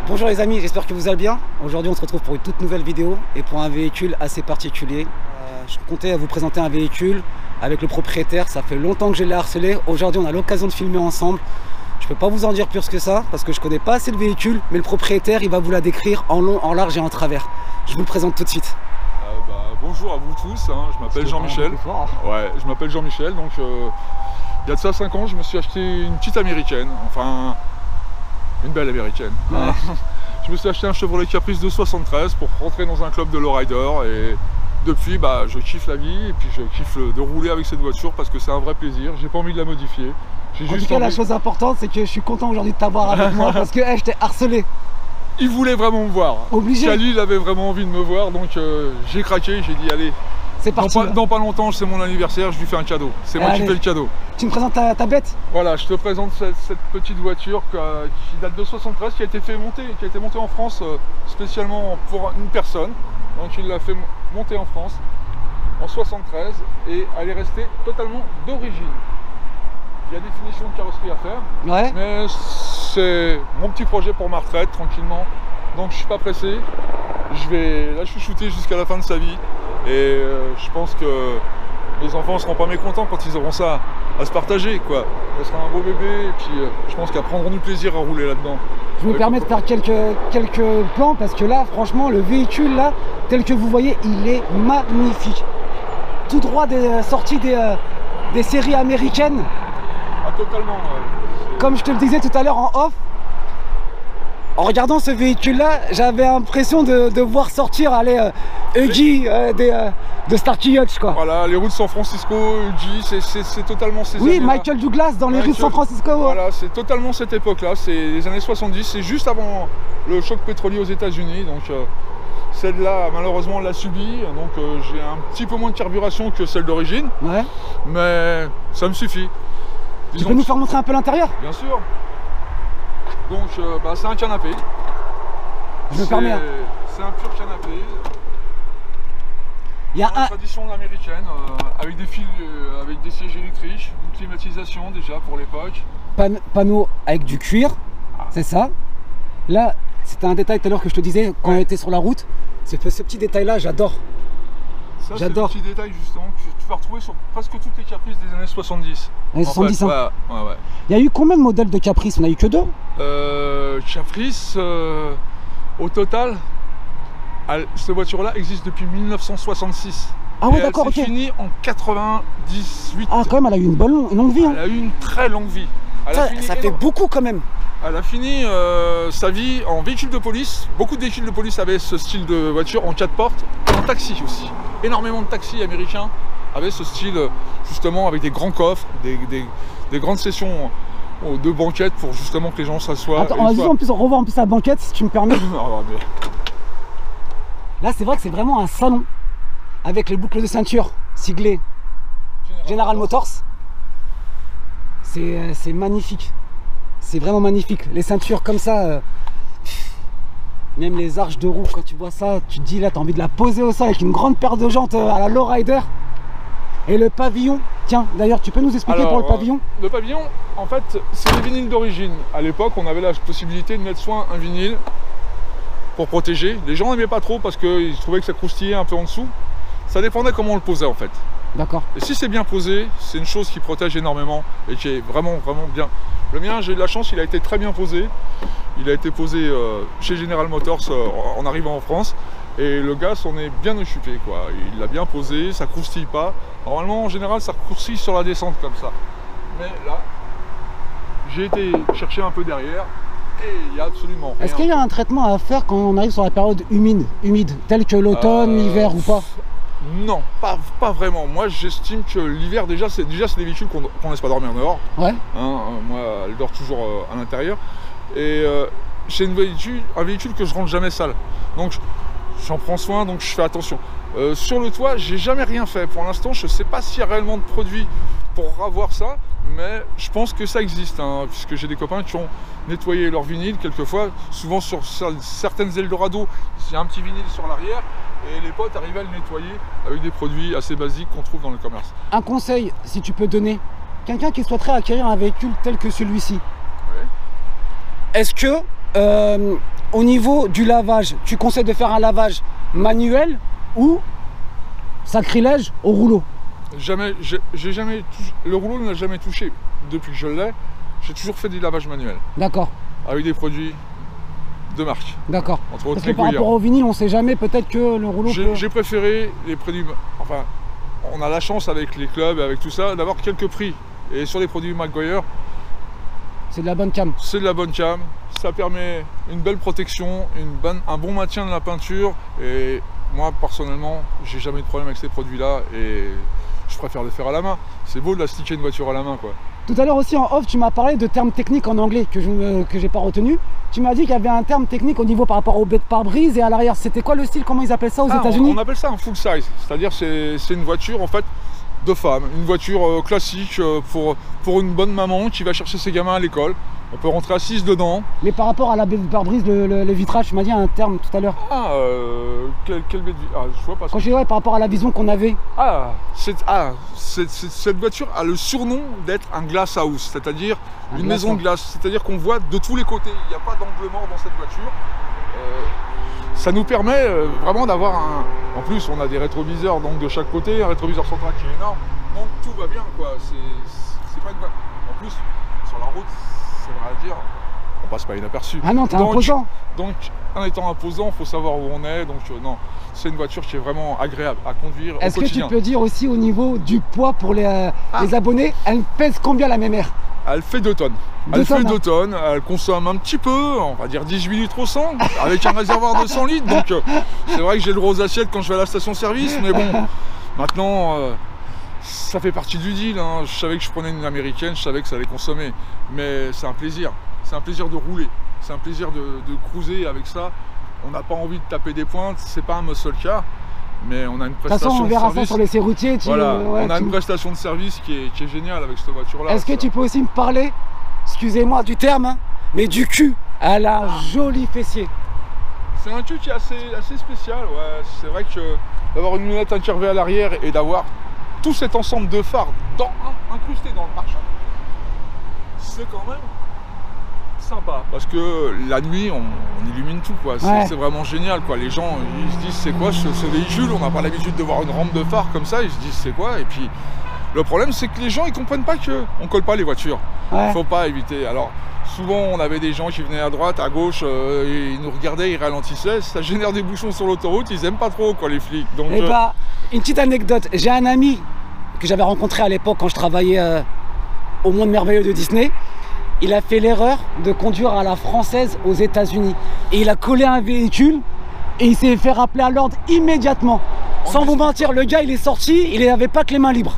Bonjour les amis, j'espère que vous allez bien. Aujourd'hui on se retrouve pour une toute nouvelle vidéo et pour un véhicule assez particulier. Je comptais vous présenter un véhicule avec le propriétaire, ça fait longtemps que je l'ai harcelé. Aujourd'hui on a l'occasion de filmer ensemble. Je peux pas vous en dire plus que ça parce que je connais pas assez le véhicule, mais le propriétaire il va vous la décrire en long, en large et en travers. Je vous le présente tout de suite. Bonjour à vous tous, hein. Je m'appelle Jean-Michel. Ouais, je m'appelle Jean-Michel, donc il y a de ça 5 ans je me suis acheté une petite américaine, enfin une belle américaine. Ouais. Je me suis acheté un Chevrolet Caprice de 73 pour rentrer dans un club de lowrider et depuis je kiffe la vie et puis je kiffe de rouler avec cette voiture parce que c'est un vrai plaisir, j'ai pas envie de la modifier. En tout cas la chose importante c'est que je suis content aujourd'hui de t'avoir avec moi parce que je t'ai harcelé. Il voulait vraiment me voir. Obligé. Khalil avait vraiment envie de me voir donc j'ai craqué, j'ai dit allez. C'est parti. Dans pas longtemps, c'est mon anniversaire, je lui fais un cadeau. C'est moi qui fais le cadeau. Tu me présentes ta bête? Voilà, je te présente cette petite voiture qui date de 73, qui a été montée en France spécialement pour une personne. Donc il l'a fait monter en France en 73 et elle est restée totalement d'origine. Il y a des finitions de carrosserie à faire, ouais. Mais c'est mon petit projet pour ma retraite, tranquillement. Donc je suis pas pressé. Je vais la chouchouter jusqu'à la fin de sa vie. Et je pense que les enfants ne seront pas mécontents quand ils auront ça à se partager, quoi. Ça sera un beau bébé et puis je pense qu'ils prendront du plaisir à rouler là-dedans. Je me permets de faire quelques plans parce que là, franchement, le véhicule là, tel que vous voyez, il est magnifique. Tout droit sorti des séries américaines. Ah, totalement. Comme je te le disais tout à l'heure en off, en regardant ce véhicule-là, j'avais l'impression de voir sortir Huggy de Starkey Hutch, quoi. Voilà, les routes de San Francisco, Huggy, c'est totalement ces années-là. Oui, Michael Douglas dans les rues de San Francisco. Voilà, c'est totalement cette époque-là, c'est les années 70, c'est juste avant le choc pétrolier aux États-Unis. Donc celle-là, malheureusement, l'a subie, donc j'ai un petit peu moins de carburation que celle d'origine. Ouais. Mais ça me suffit. Tu peux nous faire montrer un peu l'intérieur? Bien sûr. Donc c'est un canapé. Je me permets. C'est un pur canapé. Il y a une tradition américaine avec des fils, avec des sièges électriques, une climatisation déjà pour l'époque. Panneau avec du cuir, c'est ça. Là, c'était un détail tout à l'heure que je te disais quand on était sur la route. C'est ce petit détail-là, j'adore. J'adore. C'est un petit détail justement que tu vas retrouver sur presque toutes les Caprices des années 70. Années 70, hein. Ouais. Il y a eu combien de modèles de Caprice? On a eu que 2 Caprice, au total, cette voiture-là existe depuis 1966. Ah ouais, d'accord, ok. Elle s'est finie en 98. Ah, quand même, elle a eu une longue vie. Hein. Elle a eu une très longue vie. Ça fait beaucoup quand même. Elle a fini sa vie en véhicule de police. Beaucoup de véhicules de police avaient ce style de voiture en 4 portes et en taxi aussi. Énormément de taxis américains avaient ce style justement avec des grands coffres, des grandes sessions de banquettes pour justement que les gens s'assoient. Attends, on revoit en plus la banquette si tu me permets. Là c'est vrai que c'est vraiment un salon avec les boucles de ceinture siglées General Motors. C'est magnifique. C'est vraiment magnifique. Les ceintures comme ça, même les arches de roue, quand tu vois ça, tu te dis là, tu as envie de la poser au sol avec une grande paire de jantes à la lowrider. Et le pavillon, tiens, d'ailleurs, tu peux nous expliquer pour le pavillon? Le pavillon, en fait, c'est des vinyles d'origine. À l'époque, on avait la possibilité de mettre soit un vinyle pour protéger. Les gens n'aimaient pas trop parce qu'ils trouvaient que ça croustillait un peu en dessous. Ça dépendait comment on le posait en fait. D'accord. Et si c'est bien posé, c'est une chose qui protège énormément et qui est vraiment bien. Le mien, j'ai eu de la chance, il a été très bien posé. Il a été posé chez General Motors en arrivant en France. Et le gars s'en est bien occupé, quoi. Il l'a bien posé, ça croustille pas. Normalement, en général, ça croustille sur la descente comme ça. Mais là, j'ai été chercher un peu derrière et il n'y a absolument rien. Est-ce qu'il y a un traitement à faire quand on arrive sur la période humide, telle que l'automne, l'hiver ou pas? Non, pas vraiment. Moi, j'estime que l'hiver, déjà, c'est des véhicules qu'on ne laisse pas dormir dehors. Ouais. Moi, elle dort toujours à l'intérieur. Et c'est un véhicule que je rentre jamais sale. Donc, j'en prends soin, donc je fais attention. Sur le toit, j'ai jamais rien fait. Pour l'instant, je ne sais pas s'il y a réellement de produits pour avoir ça, mais je pense que ça existe, hein, puisque j'ai des copains qui ont nettoyé leur vinyle quelquefois. Souvent sur certaines Eldorado, il y a un petit vinyle sur l'arrière, et les potes arrivaient à le nettoyer avec des produits assez basiques qu'on trouve dans le commerce. Un conseil, si tu peux donner, quelqu'un qui souhaiterait acquérir un véhicule tel que celui-ci, Ouais. est-ce que au niveau du lavage, tu conseilles de faire un lavage manuel ou sacrilège au rouleau? Jamais, j'ai jamais touché, le rouleau ne l'a jamais touché depuis que je l'ai. J'ai toujours fait du lavage manuel D'accord, avec des produits de marque. d'accord. Entre autres Parce que les par Goya. rapport au vinyle, on sait jamais, peut-être que le rouleau peut... J'ai préféré les produits. Enfin, on a la chance avec les clubs et avec tout ça d'avoir quelques prix. Et sur les produits Maguire, C'est de la bonne cam. c'est de la bonne cam. Ça permet une belle protection, un bon maintien de la peinture. Et moi, personnellement, j'ai jamais eu de problème avec ces produits-là. Et je préfère les faire à la main. C'est beau de la sticker une voiture à la main, quoi. Tout à l'heure aussi en off, tu m'as parlé de termes techniques en anglais que je n'ai pas retenu. Tu m'as dit qu'il y avait un terme technique au niveau par rapport au bête pare-brise et à l'arrière. C'était quoi le style? Comment ils appellent ça aux États-Unis? On appelle ça un full size. C'est-à-dire c'est une voiture en fait de femme, une voiture classique pour une bonne maman qui va chercher ses gamins à l'école. On peut rentrer assise dedans. Mais par rapport à la bête pare-brise, le vitrage, tu m'as dit un terme tout à l'heure. Ah, quel bête. Ah, je vois pas. Quand je dis ouais, par rapport à la vision qu'on avait. Cette voiture a le surnom d'être un glass house, c'est-à-dire une maison de glace. C'est-à-dire qu'on voit de tous les côtés. Il n'y a pas d'angle mort dans cette voiture. Ça nous permet vraiment d'avoir un... En plus, on a des rétroviseurs donc, de chaque côté, un rétroviseur central qui est énorme. Donc tout va bien, quoi. C'est pas une... En plus, sur la route, c'est vrai à dire, on passe pas inaperçu. Ah non, t'es imposant. Donc, en étant imposant, il faut savoir où on est. Donc, non, c'est une voiture qui est vraiment agréable à conduire au quotidien. Est-ce que tu peux dire aussi au niveau du poids pour les abonnés, elle pèse combien la MR? Elle fait 2 tonnes. Elle fait 2 tonnes, elle consomme un petit peu, on va dire 18 litres au 100, avec un réservoir de 100 litres. Donc, c'est vrai que j'ai le rose assiette quand je vais à la station-service, mais bon, maintenant... ça fait partie du deal, hein. Je savais que je prenais une américaine, je savais que ça allait consommer. Mais c'est un plaisir de rouler, c'est un plaisir de cruiser avec ça. On n'a pas envie de taper des pointes, c'est pas un muscle car, mais on a une prestation de service. De toute façon, on verra ça sur les serroutiers. Voilà, on a une prestation de service qui est géniale avec cette voiture-là. Est-ce que tu peux aussi me parler, excusez-moi du terme, hein, mais du cul? Elle a un joli fessier. C'est un cul qui est assez spécial, ouais. C'est vrai que d'avoir une lunette incurvée à l'arrière et d'avoir tout cet ensemble de phares incrustés dans le pare-choc, c'est quand même sympa. Parce que la nuit, on illumine tout, quoi. C'est vraiment génial, quoi. Les gens, ils se disent, c'est quoi ce véhicule? On n'a pas l'habitude de voir une rampe de phare comme ça. Ils se disent, c'est quoi? Et puis, le problème, c'est que les gens, ils comprennent pas qu'on colle pas les voitures. Faut pas éviter. Alors, souvent, on avait des gens qui venaient à droite, à gauche, ils nous regardaient, ils ralentissaient. Ça génère des bouchons sur l'autoroute. Ils aiment pas trop, quoi, les flics. Donc, eh bah, une petite anecdote. J'ai un ami que j'avais rencontré à l'époque quand je travaillais au Monde Merveilleux de Disney. Il a fait l'erreur de conduire à la française aux États-Unis. Et il a collé un véhicule et il s'est fait rappeler à l'ordre immédiatement. Sans vous mentir, le gars, il est sorti, il n'avait pas que les mains libres.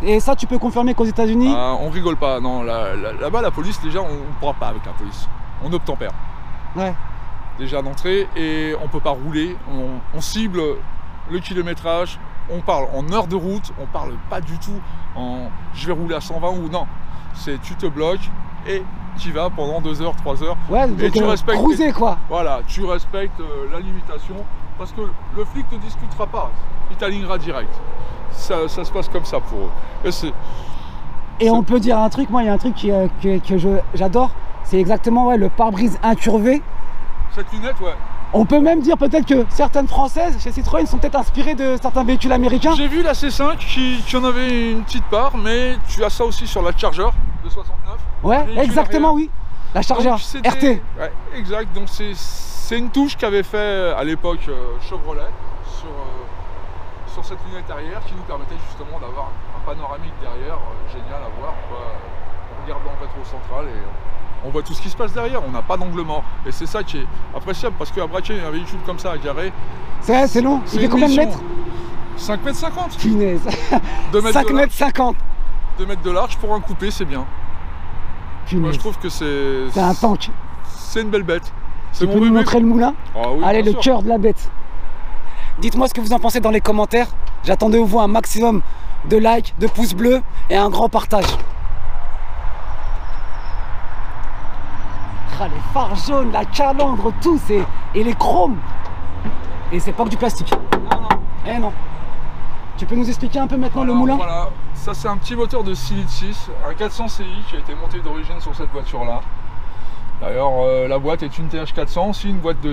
Et ça, tu peux confirmer qu'aux États-Unis on rigole pas. Non, là-bas, la police, déjà, on ne pourra pas avec la police. On obtempère. Ouais. Déjà d'entrée, et on peut pas rouler. On cible le kilométrage. On parle en heure de route. On parle pas du tout en je vais rouler à 120 ou non. C'est tu te bloques et tu vas pendant 2 heures, 3 heures. Ouais, et tu respectes. Cruiser, quoi. Voilà, tu respectes la limitation parce que le flic ne discutera pas. Il t'alignera direct. Ça se passe comme ça pour eux. Et on peut dire un truc, moi il y a un truc que j'adore, c'est exactement le pare-brise incurvé. Cette lunette, ouais. On peut même dire peut-être que certaines françaises chez Citroën sont peut-être inspirées de certains véhicules américains. J'ai vu la C5 qui en avait une petite part, mais tu as ça aussi sur la Charger de 69. Ouais, exactement, oui. La Charger RT. Ouais, exact, donc c'est une touche qu'avait fait à l'époque Chevrolet sur cette lunette arrière qui nous permettait justement d'avoir un panoramique derrière génial à voir, quoi. On regarde dans le rétro central et on voit tout ce qui se passe derrière, on n'a pas d'angle mort. Et c'est ça qui est appréciable parce qu'à braquer un véhicule comme ça à garé, c'est long. Il fait combien de mètres? 5 mètres 50. Punaise. 5 mètres 50. 2 mètres de large pour un coupé, c'est bien. Moi je trouve que c'est un tank. C'est une belle bête. Tu peux nous montrer le moulin? Ah oui, allez, le cœur de la bête. Dites-moi ce que vous en pensez dans les commentaires. J'attends de vous un maximum de likes, de pouces bleus et un grand partage. Ah, les phares jaunes, la calandre, tout, et les chromes. Et c'est pas que du plastique. Non, non. Eh non. Tu peux nous expliquer un peu maintenant le moulin? Voilà, ça c'est un petit moteur de 6 litres 6, un 400 CI qui a été monté d'origine sur cette voiture-là. D'ailleurs, la boîte est une TH400, aussi une boîte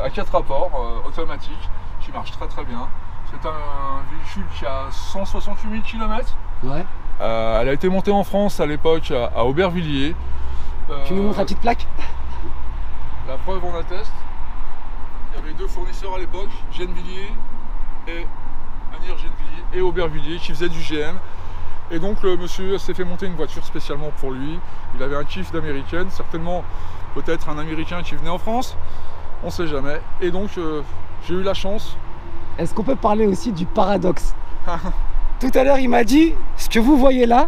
à 4 rapports automatique qui marche très très bien. C'est un véhicule qui a 168 000 km. Ouais. Elle a été montée en France à l'époque à Aubervilliers. Tu nous montres la petite plaque? La preuve, on atteste. Il y avait 2 fournisseurs à l'époque, Gennevilliers et Anir Gennevilliers et Aubervilliers qui faisaient du GM. Et donc le monsieur s'est fait monter une voiture spécialement pour lui. Il avait un kiff d'américaine, certainement peut-être un américain qui venait en France, on ne sait jamais. Et donc j'ai eu la chance. Est-ce qu'on peut parler aussi du paradoxe? Tout à l'heure il m'a dit, ce que vous voyez là,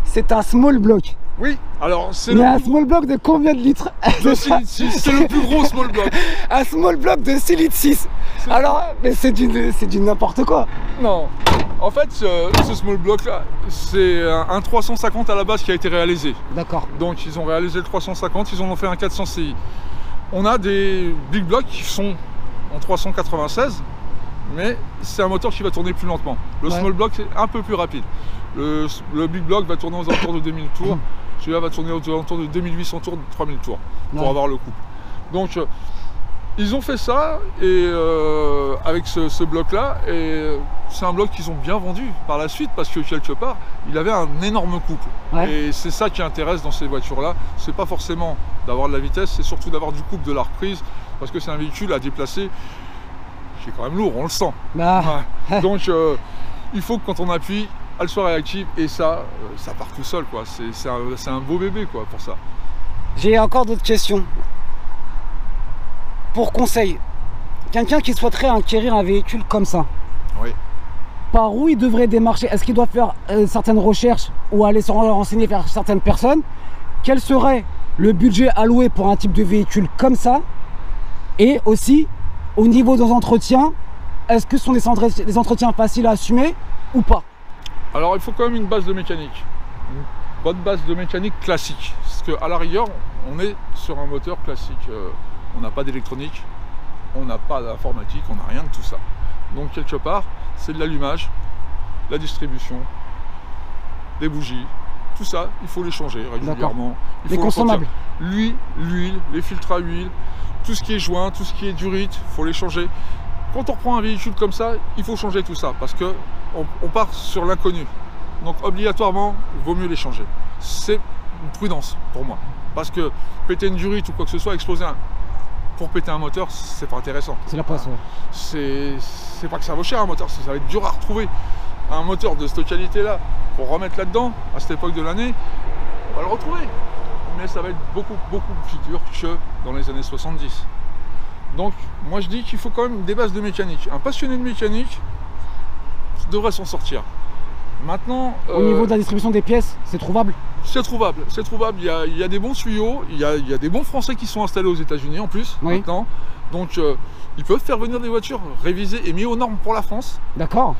c'est un small block. Oui, alors c'est un small block de combien de litres? De 6 litres 6, c'est le plus gros small block. Un small block de 6 litres 6. Alors, mais c'est du n'importe quoi. Non, en fait ce small block là, c'est un 350 à la base qui a été réalisé. D'accord. Donc ils ont réalisé le 350, ils en ont fait un 400 CI. On a des big blocks qui sont en 396, mais c'est un moteur qui va tourner plus lentement. Le small block c'est un peu plus rapide. Le big block va tourner aux alentours de 2000 tours. Celui-là va tourner aux alentours de 2800 tours, 3000 tours pour avoir le couple. Donc ils ont fait ça et avec ce bloc là, et c'est un bloc qu'ils ont bien vendu par la suite parce que quelque part il avait un énorme couple. Et c'est ça qui intéresse dans ces voitures là, c'est pas forcément d'avoir de la vitesse, c'est surtout d'avoir du couple, de la reprise, parce que c'est un véhicule à déplacer qui est quand même lourd, on le sent. Donc il faut que quand on appuie, elle soit réactive, et ça part tout seul, quoi. C'est un beau bébé, quoi, pour ça. J'ai encore d'autres questions. Pour conseil, quelqu'un qui souhaiterait acquérir un véhicule comme ça, par où il devrait démarcher? Est-ce qu'il doit faire certaines recherches ou aller se renseigner vers certaines personnes? Quel serait le budget alloué pour un type de véhicule comme ça? Et aussi, au niveau des entretiens, est-ce que ce sont des entretiens faciles à assumer ou pas? Alors il faut quand même une base de mécanique, une bonne base de mécanique classique, parce qu'à la rigueur on est sur un moteur classique, on n'a pas d'électronique, on n'a pas d'informatique, on n'a rien de tout ça. Donc quelque part c'est de l'allumage, la distribution, des bougies, tout ça il faut les changer régulièrement. Il faut les consommables, l'huile, les filtres à huile, tout ce qui est joint, tout ce qui est durite, il faut les changer. Quand on reprend un véhicule comme ça, il faut changer tout ça, parce que on part sur l'inconnu. Donc obligatoirement, il vaut mieux les changer. C'est une prudence pour moi. Parce que péter une durite ou quoi que ce soit, exploser pour péter un moteur, c'est pas intéressant. C'est la poisse, C'est pas que ça vaut cher un moteur, ça va être dur à retrouver. Un moteur de cette qualité-là, pour remettre là-dedans, à cette époque de l'année, on va le retrouver. Mais ça va être beaucoup plus dur que dans les années 70. Donc moi je dis qu'il faut quand même des bases de mécanique. Un passionné de mécanique devrait s'en sortir. Maintenant, au niveau de la distribution des pièces, c'est trouvable? C'est trouvable, c'est trouvable. Il y a des bons tuyaux, il y a des bons Français qui sont installés aux États-Unis en plus maintenant. Donc ils peuvent faire venir des voitures révisées et mises aux normes pour la France. D'accord.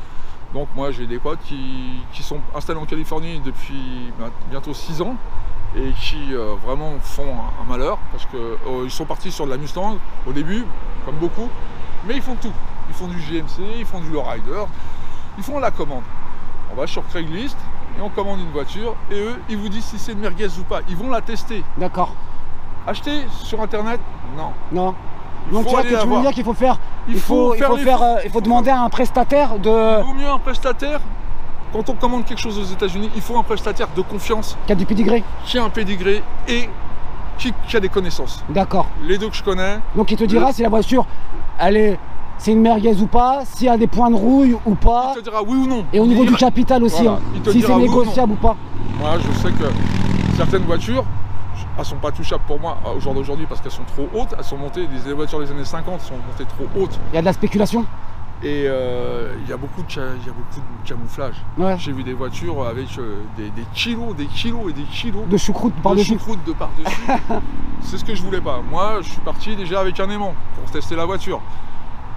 Donc moi j'ai des potes qui sont installés en Californie depuis bientôt 6 ans et qui vraiment font un malheur, parce qu'ils sont partis sur de la Mustang au début, comme beaucoup, mais ils font tout. Ils font du GMC, ils font du lowrider, ils font la commande. On va sur Craigslist et on commande une voiture, et eux, ils vous disent si c'est une merguez ou pas. Ils vont la tester. D'accord. Acheter sur internet, non. Non. Donc tu veux dire qu'il faut faire, il faut demander à un prestataire de... Il vaut mieux un prestataire. Quand on commande quelque chose aux États-Unis, il faut un prestataire de confiance. Qui a du pédigré. Qui a un pédigré et qui a des connaissances. D'accord. Les deux que je connais. Donc il te dira si la voiture, c'est une merguez ou pas, s'il y a des points de rouille ou pas. Il te dira oui ou non. Et au niveau du capital aussi, voilà, si c'est négociable ou pas. Moi je sais que certaines voitures, elles sont pas touchables pour moi au jour d'aujourd'hui parce qu'elles sont trop hautes. Elles sont montées, les voitures des années 50 sont montées trop hautes. Il y a de la spéculation. Et il y a beaucoup de camouflage. Ouais. J'ai vu des voitures avec des kilos et des kilos de choucroute par-dessus. C'est ce que je voulais pas. Moi, je suis parti déjà avec un aimant pour tester la voiture.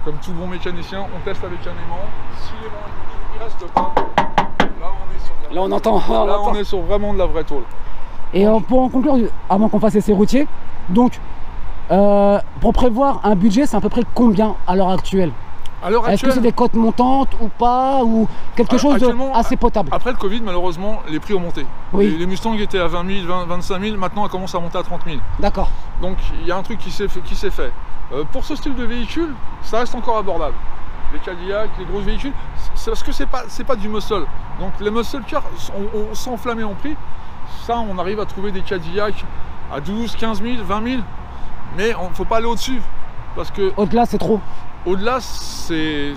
Comme tout bon mécanicien, on teste avec un aimant. Si l'aimant il reste pas, là on est sur... Là on entend. Là on est sur vraiment de la vraie tôle. Et pour en conclure, avant qu'on fasse essai routier, donc pour prévoir un budget, c'est à peu près combien à l'heure actuelle? Est-ce que c'est des cotes montantes ou pas, ou quelque chose assez potable? Après le Covid, malheureusement, les prix ont monté. Oui. Les Mustangs étaient à 20 000, 25 000, maintenant elles commencent à monter à 30 000. D'accord. Donc il y a un truc qui s'est fait. Pour ce style de véhicule, ça reste encore abordable. Les Cadillac, les gros véhicules, c'est parce que c'est pas du muscle. Donc les muscle cars sont enflammés en prix. Ça, on arrive à trouver des Cadillac à 12, 15 000, 20 000, mais il ne faut pas aller au-dessus. Parce que au-delà, c'est trop. Au-delà, c'est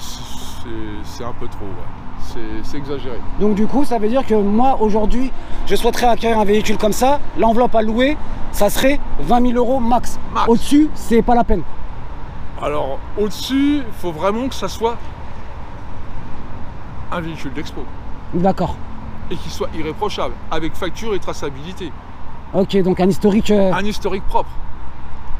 un peu trop, ouais. C'est exagéré. Donc du coup, ça veut dire que moi, aujourd'hui, je souhaiterais acquérir un véhicule comme ça. L'enveloppe à louer, ça serait 20 000 € max. Au-dessus, c'est pas la peine. Alors, au-dessus, il faut vraiment que ça soit un véhicule d'expo. D'accord. Et qu'il soit irréprochable, avec facture et traçabilité. Ok, donc un historique... Un historique propre.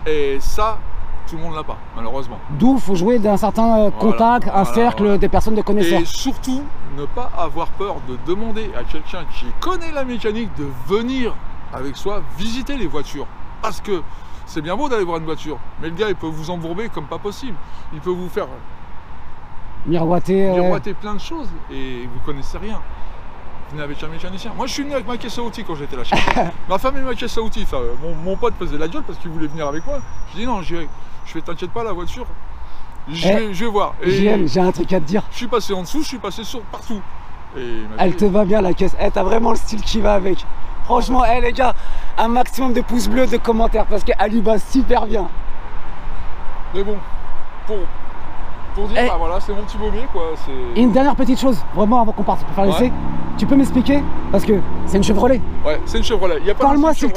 Et ça... tout le monde l'a pas, malheureusement. D'où il faut jouer d'un certain contact, un cercle des personnes de connaisseurs. Et surtout, ne pas avoir peur de demander à quelqu'un qui connaît la mécanique de venir avec soi visiter les voitures. Parce que c'est bien beau d'aller voir une voiture, mais le gars, il peut vous embourber comme pas possible. Il peut vous faire miroiter plein de choses et vous connaissez rien. Venez avec un mécanicien. Moi, je suis venu avec ma caisse à outils quand j'étais là. Ma femme et ma caisse à outils. Enfin, mon pote faisait la gueule parce qu'il voulait venir avec moi. Je dis non, je fais t'inquiète pas, la voiture, je vais voir. J'ai un truc à te dire. Je suis passé en dessous, je suis passé partout. Et elle te va bien la caisse. T'as vraiment le style qui va avec. Franchement, les gars, un maximum de pouces bleus, de commentaires parce qu'elle lui va super bien. Mais bon, pour dire, bah voilà, c'est mon petit baumier quoi. Et une dernière petite chose, vraiment avant qu'on parte pour faire l'essai, tu peux m'expliquer? Parce que c'est une Chevrolet. Ouais, c'est une Chevrolet. Parle-moi juste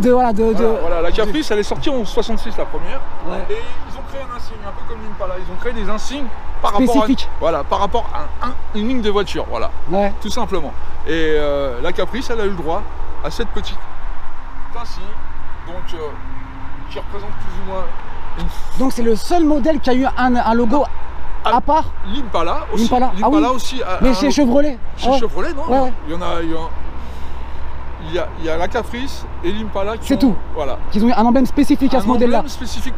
de... Voilà, la Caprice, elle est sortie en 66 la première. Ouais. Et ils ont créé un insigne, un peu comme l'Impala. Ils ont créé des insignes par rapport à une ligne de voiture, voilà. Ouais. Tout simplement. Et la Caprice, elle a eu le droit à cette petite insigne, donc qui représente plus ou moins... Donc c'est le seul modèle qui a eu un logo à part? L'Impala aussi. L'Impala aussi. Mais chez Chevrolet? Chez Chevrolet, non, ouais. Il y a la Caprice et l'Impala qui ont... Voilà. Qui ont eu un emblème spécifique à ce modèle-là.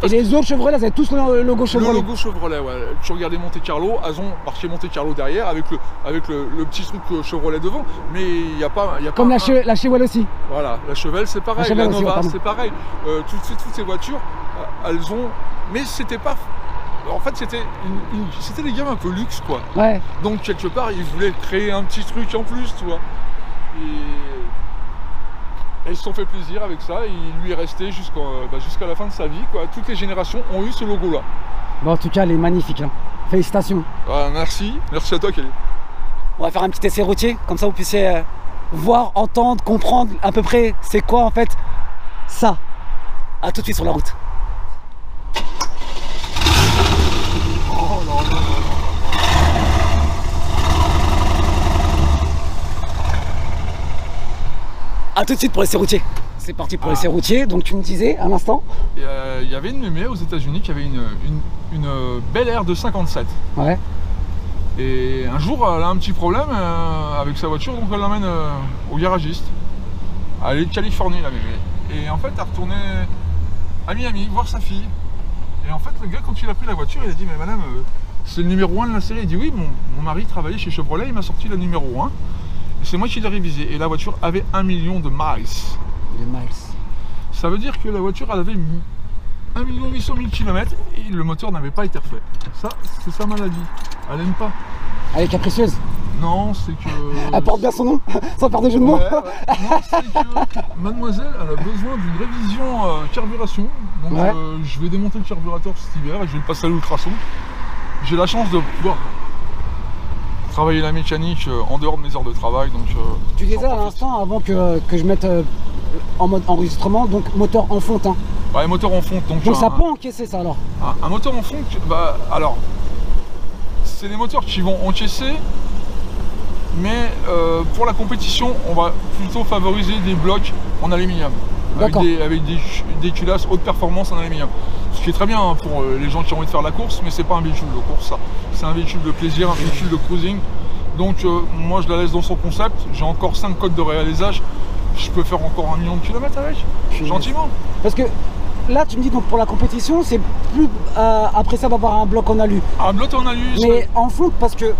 Et les autres Chevrolet, ils avaient tous le logo Chevrolet. Le logo Chevrolet, ouais. Tu regardais Monte Carlo, elles ont marqué Monte Carlo derrière avec le petit truc Chevrolet devant. Mais il n'y a pas... Comme la Chevelle aussi. Voilà, la Chevelle c'est pareil, la Nova c'est pareil. Toutes ces voitures, elles ont... Mais c'était pas... En fait, c'était des gammes un peu luxe, quoi. Ouais. Donc, quelque part, ils voulaient créer un petit truc en plus, tu vois. Et ils se sont fait plaisir avec ça. Et il lui est resté jusqu'à la fin de sa vie, quoi. Toutes les générations ont eu ce logo-là. Bon, en tout cas, elle est magnifique. Hein. Félicitations. Merci. Merci à toi, Kelly. On va faire un petit essai routier. Comme ça, vous puissiez voir, entendre, comprendre à peu près c'est quoi, en fait, ça. À tout de suite sur la route. A tout de suite pour l'essai routier. C'est parti pour l'essai routier. Donc tu me disais à l'instant. Il y avait une mémé aux États-Unis qui avait une Bel Air de 57. Ouais. Et un jour, elle a un petit problème avec sa voiture, donc elle l'emmène au garagiste. Elle est de Californie, la mémé. Et en fait, elle retournait à Miami voir sa fille. Et en fait, le gars, quand il a pris la voiture, il a dit: mais madame, c'est le numéro 1 de la série. Il dit: oui, mon mari travaillait chez Chevrolet, il m'a sorti le numéro 1. C'est moi qui l'ai révisé et la voiture avait 1 million de miles. Ça veut dire que la voiture elle avait 1 800 000 km et le moteur n'avait pas été refait. Ça, c'est sa maladie. Elle aime pas. Elle est capricieuse? Non, c'est que... Elle porte bien son nom, sans faire de jeu de mots. Non, c'est que mademoiselle, elle a besoin d'une révision carburation. Donc je vais démonter le carburateur cet hiver et je vais le passer à l'ultrason. J'ai la chance de pouvoir travailler la mécanique en dehors de mes heures de travail. Donc, tu disais à l'instant, avant que je mette en mode enregistrement, donc moteur en fonte. Hein. Ouais, moteur en fonte. Donc ça peut encaisser ça alors? Un moteur en fonte, bah alors, c'est des moteurs qui vont encaisser, mais pour la compétition, on va plutôt favoriser des blocs en aluminium. Avec des culasses haute performance en aluminium. Ce qui est très bien hein, pour les gens qui ont envie de faire la course, mais c'est pas un véhicule de course ça. C'est un véhicule de plaisir, un véhicule de cruising. Donc moi je la laisse dans son concept, j'ai encore 5 codes de réalisage, je peux faire encore 1 million de kilomètres avec, gentiment. Parce que là tu me dis donc pour la compétition, c'est plus après ça d'avoir un bloc en alu. Un bloc en alu. Mais en fonte parce que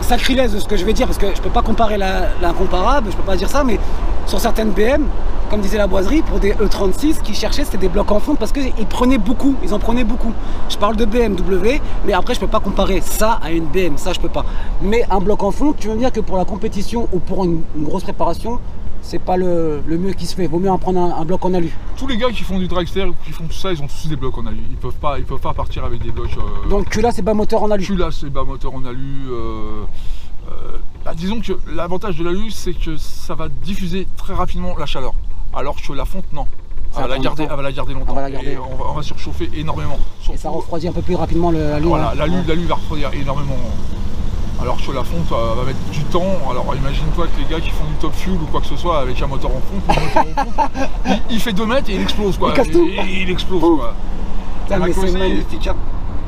sacrilège de ce que je vais dire, parce que je peux pas comparer l'incomparable, je peux pas dire ça, mais sur certaines BM, comme disait la boiserie, pour des E36 qui cherchaient, c'était des blocs en fonte parce qu'ils prenaient beaucoup, ils en prenaient beaucoup. Je parle de BMW, mais après je peux pas comparer ça à une BM, ça je peux pas. Mais un bloc en fonte, tu veux me dire que pour la compétition ou pour une grosse préparation, c'est pas le mieux qui se fait, vaut mieux en prendre un bloc en alu. Tous les gars qui font du dragster ou qui font tout ça, ils ont tous des blocs en alu. Ils peuvent pas partir avec des blocs. Donc là c'est bas moteur en alu. Là c'est bas moteur en alu. Disons que l'avantage de l'alu, c'est que ça va diffuser très rapidement la chaleur. Alors que la fonte, non. Elle va la garder longtemps. Et on va surchauffer énormément. Surtout, et ça refroidit un peu plus rapidement l'alu. Voilà, l'alu va refroidir énormément. Alors que la fonte va mettre du temps. Alors imagine-toi que les gars qui font du top fuel ou quoi que ce soit avec un moteur en fonte, il fait 2 mètres et il explose quoi. Il explose quoi. Putain, mais c'est magnifique. Hein.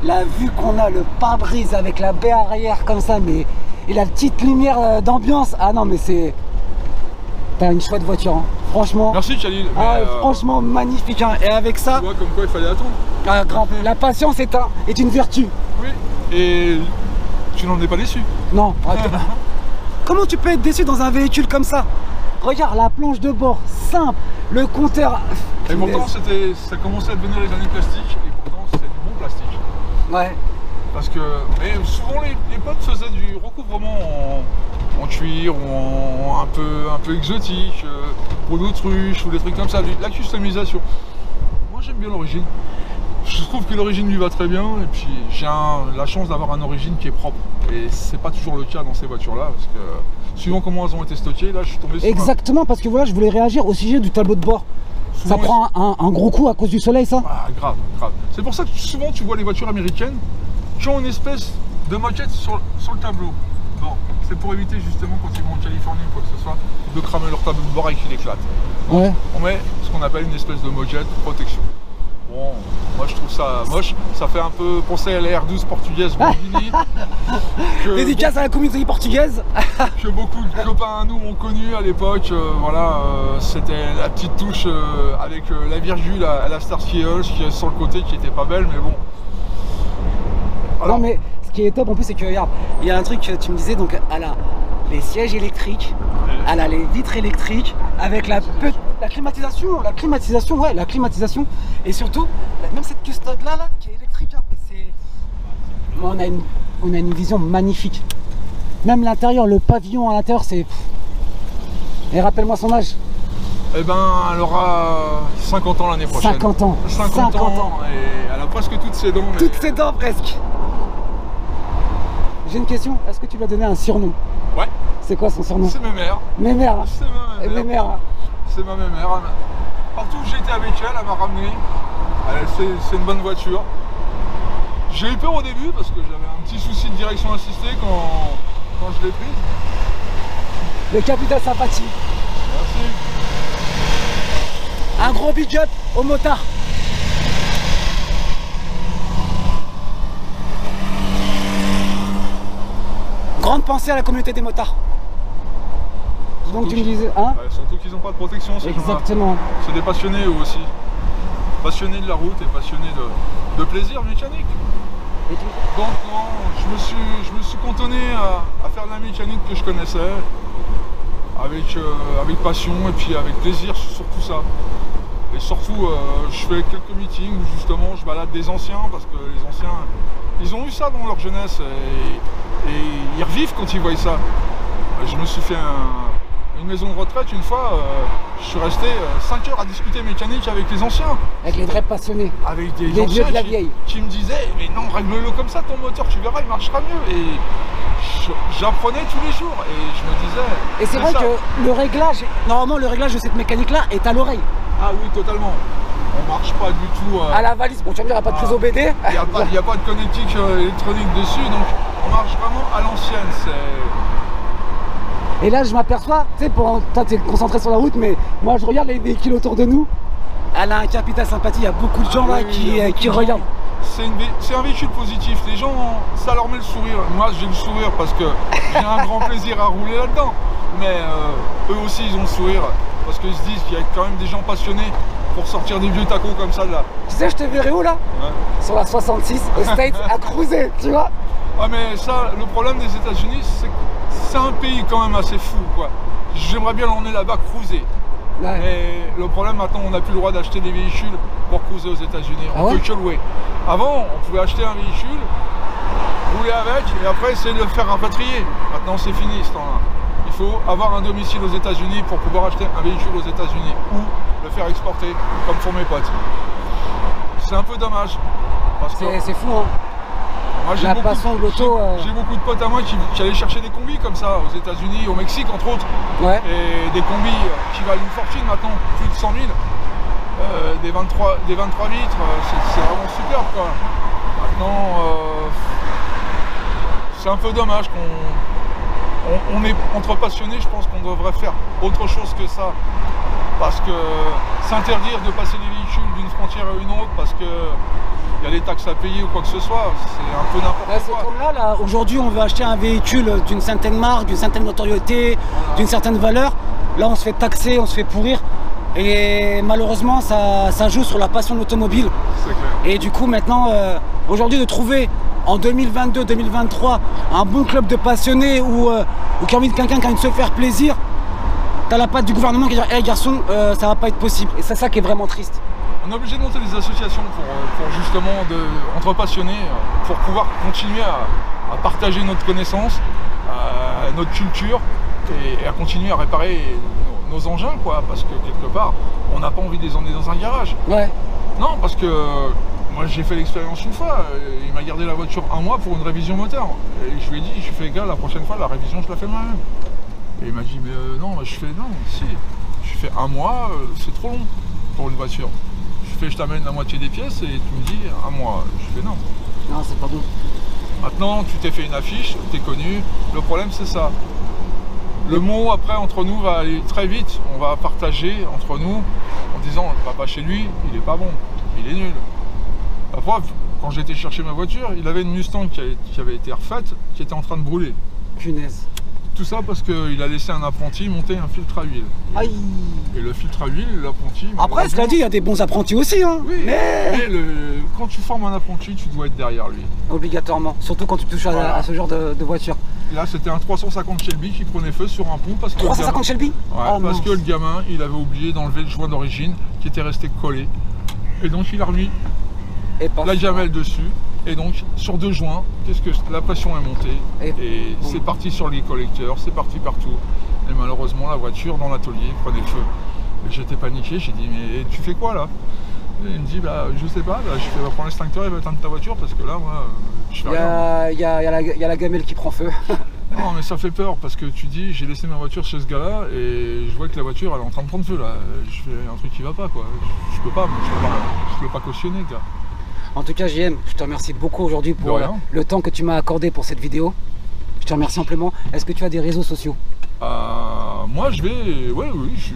La vue qu'on a, le pare-brise avec la baie arrière comme ça, mais et la petite lumière d'ambiance. Ah non mais c'est... T'as une chouette voiture, hein. Franchement. Merci Khalil. Franchement magnifique. Hein. Et avec ça... Tu vois comme quoi il fallait attendre. Ah, grave. La patience est une vertu. Oui. Et tu n'en es pas déçu. Non. Comment tu peux être déçu dans un véhicule comme ça? Regarde la planche de bord, simple, le compteur. Et pourtant ça commençait à devenir les années plastiques. Et pourtant c'est du bon plastique. Ouais. Parce que souvent les potes faisaient du recouvrement en cuir ou un peu exotique, pour l'autruche ou des trucs comme ça, la customisation. Moi j'aime bien l'origine. Je trouve que l'origine lui va très bien et puis j'ai la chance d'avoir un origine qui est propre. Et c'est pas toujours le cas dans ces voitures là parce que suivant comment elles ont été stockées, là je suis tombé sur exactement parce que voilà, je voulais réagir au sujet du tableau de bord. Souvent, ça prend un gros coup à cause du soleil ça. Ah, grave. C'est pour ça que souvent tu vois les voitures américaines qui ont une espèce de moquette sur le tableau. Bon, c'est pour éviter justement quand ils vont en Californie ou quoi que ce soit, de cramer leur tableau de bord et qu'il éclate. Donc, ouais. On met ce qu'on appelle une espèce de moquette de protection. Bon, moi je trouve ça moche, ça fait un peu penser à la R12 portugaise Lamborghini. Dédicace à la communauté portugaise. Que beaucoup de copains à nous ont connu à l'époque, voilà, c'était la petite touche avec la virgule à la Starsky Hutch qui est sur le côté qui était pas belle, mais bon. Alors, non mais ce qui est top en plus c'est que regarde, il y a un truc que tu me disais, donc elle a les sièges électriques, elle a les vitres électriques, avec la climatisation, ouais, la climatisation, et surtout, même cette custode là qui est électrique, hein, on a une vision magnifique. Même l'intérieur, le pavillon à l'intérieur, c'est... Et rappelle-moi son âge. Eh ben, elle aura 50 ans l'année prochaine. 50 ans. 50 ans. Et elle a presque toutes ses dents. Mais... Toutes ses dents presque. J'ai une question, est-ce que tu lui as donné un surnom? Ouais. C'est quoi son surnom? C'est Mémère. Mémère. C'est ma mémère. C'est ma mémère. Partout où j'étais avec elle m'a ramené. C'est une bonne voiture. J'ai eu peur au début parce que j'avais un petit souci de direction assistée quand je l'ai prise. Le capitaine sympathie. Merci. Un gros big up au motard. Grande pensée à la communauté des motards. Donc tu me disais, hein? Ouais, surtout qu'ils n'ont pas de protection. Exactement. C'est des passionnés eux aussi. Passionnés de la route et passionnés de plaisir mécanique. Donc non, je me suis cantonné à faire de la mécanique que je connaissais, avec passion et puis avec plaisir sur tout ça. Et surtout, je fais quelques meetings où justement je balade des anciens parce que les anciens, ils ont eu ça dans leur jeunesse et ils revivent quand ils voient ça. Je me suis fait une maison de retraite une fois, je suis resté 5 heures à discuter mécanique avec les anciens. Avec les vrais passionnés. Avec des anciens de la vieille. Qui me disaient, mais non, règle-le comme ça ton moteur, tu verras, il marchera mieux. Et j'apprenais tous les jours et je me disais... Et c'est vrai ça. Que le réglage, normalement le réglage de cette mécanique-là est à l'oreille. Ah oui, totalement. On marche pas du tout... à la valise, bon tu vas me dire, il n'y a pas de prise OBD. Il n'y a pas de connectique électronique dessus, donc on marche vraiment à l'ancienne. Et là je m'aperçois, tu sais, toi tu es concentré sur la route, mais moi je regarde les véhicules autour de nous. Elle a un capital sympathie, il y a beaucoup de gens là qui regardent. C'est un véhicule positif, les gens, ça leur met le sourire. Moi j'ai le sourire parce que j'ai un grand plaisir à rouler là-dedans. Mais eux aussi ils ont le sourire parce qu'ils se disent qu'il y a quand même des gens passionnés pour sortir des vieux tacos comme ça de là. Tu sais, je te verrai où là? Ouais. Sur la 66, aux States, à cruiser, tu vois. Ah mais ça, le problème des États-Unis, c'est que c'est un pays quand même assez fou, quoi. J'aimerais bien l'emmener là-bas cruiser. Ouais. Mais le problème maintenant, on n'a plus le droit d'acheter des véhicules pour cruiser aux États-Unis. On peut que louer. Avant, on pouvait acheter un véhicule, rouler avec et après essayer de le faire rapatrier. Maintenant, c'est fini ce temps-là. Il faut avoir un domicile aux États-Unis pour pouvoir acheter un véhicule aux États-Unis ou le faire exporter, comme font mes potes. C'est un peu dommage. C'est fou, hein. Moi, j'ai beaucoup de potes à moi qui allaient chercher des combis comme ça aux États-Unis, au Mexique entre autres. Ouais. Et des combis qui valent une fortune maintenant, plus de 100 000. Des 23 litres, c'est vraiment super quoi. Maintenant, c'est un peu dommage qu'on est entre passionnés. Je pense qu'on devrait faire autre chose que ça. Parce que s'interdire de passer les véhicules d'une frontière à une autre parce que il y a des taxes à payer ou quoi que ce soit, c'est un peu n'importe quoi. C'est comme là aujourd'hui on veut acheter un véhicule d'une certaine marque, d'une certaine notoriété, d'une certaine valeur. Là on se fait taxer, on se fait pourrir. Et malheureusement ça joue sur la passion de l'automobile. Et du coup maintenant, aujourd'hui de trouver en 2022-2023 un bon club de passionnés ou qui a envie de quelqu'un qui a envie de se faire plaisir, t'as la patte du gouvernement qui dit hey garçon, ça va pas être possible. Et c'est ça qui est vraiment triste. On est obligé de monter des associations pour justement entre passionnés, pour pouvoir continuer à partager notre connaissance, notre culture et à continuer à réparer nos engins quoi, parce que quelque part on n'a pas envie de les emmener dans un garage. Ouais. Non, parce que moi j'ai fait l'expérience une fois, il m'a gardé la voiture un mois pour une révision moteur. Et je lui ai dit, je fais gars, la prochaine fois la révision je la fais moi-même. Et il m'a dit mais non, je fais non, si je fais un mois, c'est trop long pour une voiture. Je t'amène la moitié des pièces et tu me dis un mois. Je fais non. Non, c'est pas bon. Maintenant, tu t'es fait une affiche, t'es connu. Le problème, c'est ça. Le mot après entre nous va aller très vite. On va partager entre nous en disant va pas chez lui, il est pas bon, il est nul. La preuve, quand j'ai été chercher ma voiture, il avait une Mustang qui avait été refaite, qui était en train de brûler. Punaise. Tout ça parce qu'il a laissé un apprenti monter un filtre à huile. Aïe. Et le filtre à huile, l'apprenti... Après, cela dit, il y a des bons apprentis aussi. Hein. Oui, mais quand tu formes un apprenti, tu dois être derrière lui. Obligatoirement, surtout quand tu touches à ce genre de voiture. Là, c'était un 350 Shelby qui prenait feu sur un pont parce que... 350 Shelby? Ouais, parce que le gamin, il avait oublié d'enlever le joint d'origine qui était resté collé. Et donc, il a remis la gamelle dessus. Et donc, sur 2 joints, la pression est montée et c'est parti sur les collecteurs, c'est parti partout. Et malheureusement, la voiture dans l'atelier prenait feu. Et j'étais paniqué, j'ai dit, mais tu fais quoi là? Et il me dit, bah, je sais pas, je fais prendre l'extincteur et va éteindre ta voiture parce que là, moi, je fais rien. Il y a la gamelle qui prend feu. Non, mais ça fait peur parce que tu dis, j'ai laissé ma voiture chez ce gars-là et je vois que la voiture, elle est en train de prendre feu là. Je fais un truc qui va pas, quoi. Je peux pas cautionner, gars. En tout cas, JM, je te remercie beaucoup aujourd'hui pour le temps que tu m'as accordé pour cette vidéo. Je te remercie amplement. Est-ce que tu as des réseaux sociaux? Moi, je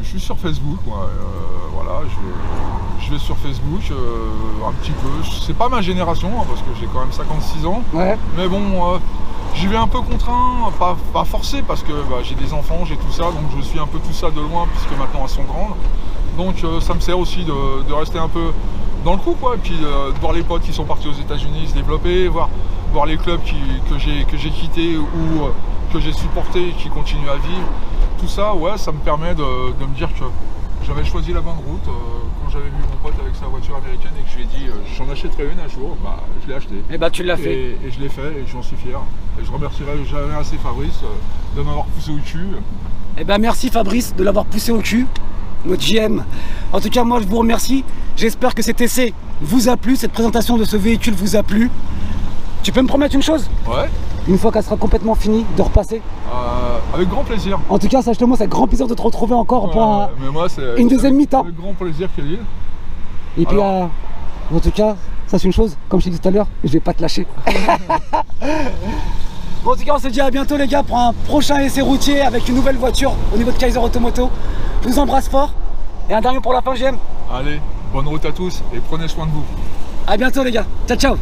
suis sur Facebook. Voilà, je vais sur Facebook un petit peu. C'est pas ma génération, hein, parce que j'ai quand même 56 ans. Ouais. Mais bon, j'y vais un peu contraint, pas forcé, parce que j'ai des enfants, j'ai tout ça, donc je suis un peu tout ça de loin, puisque maintenant elles sont grandes. Donc ça me sert aussi de rester un peu dans le coup, quoi, et puis de voir les potes qui sont partis aux États-Unis se développer, voir les clubs que j'ai quittés ou que j'ai supportés et qui continuent à vivre. Tout ça, ouais, ça me permet de me dire que j'avais choisi la bonne route. Quand j'avais vu mon pote avec sa voiture américaine et que je lui ai dit j'en achèterai une un jour, je l'ai acheté. Et tu l'as fait. Et je l'ai fait et j'en suis fier. Et je remercierai jamais assez Fabrice de m'avoir poussé au cul. Et merci Fabrice de l'avoir poussé au cul. Notre JM. En tout cas, moi je vous remercie. J'espère que cet essai vous a plu, cette présentation de ce véhicule vous a plu. Tu peux me promettre une chose? Ouais. Une fois qu'elle sera complètement finie, de repasser? Avec grand plaisir. En tout cas, sache-le moi, c'est grand plaisir de te retrouver encore pour une deuxième mi-temps. Avec grand plaisir, Khalil. Et puis, en tout cas, sache une chose, comme je t'ai dit tout à l'heure, je vais pas te lâcher. Bon, en tout cas, on se dit à bientôt les gars pour un prochain essai routier avec une nouvelle voiture au niveau de Kaiser Automoto. Je vous embrasse fort. Et un dernier pour la fin, JM. Allez, Bonne route à tous et prenez soin de vous. À bientôt les gars. Ciao ciao.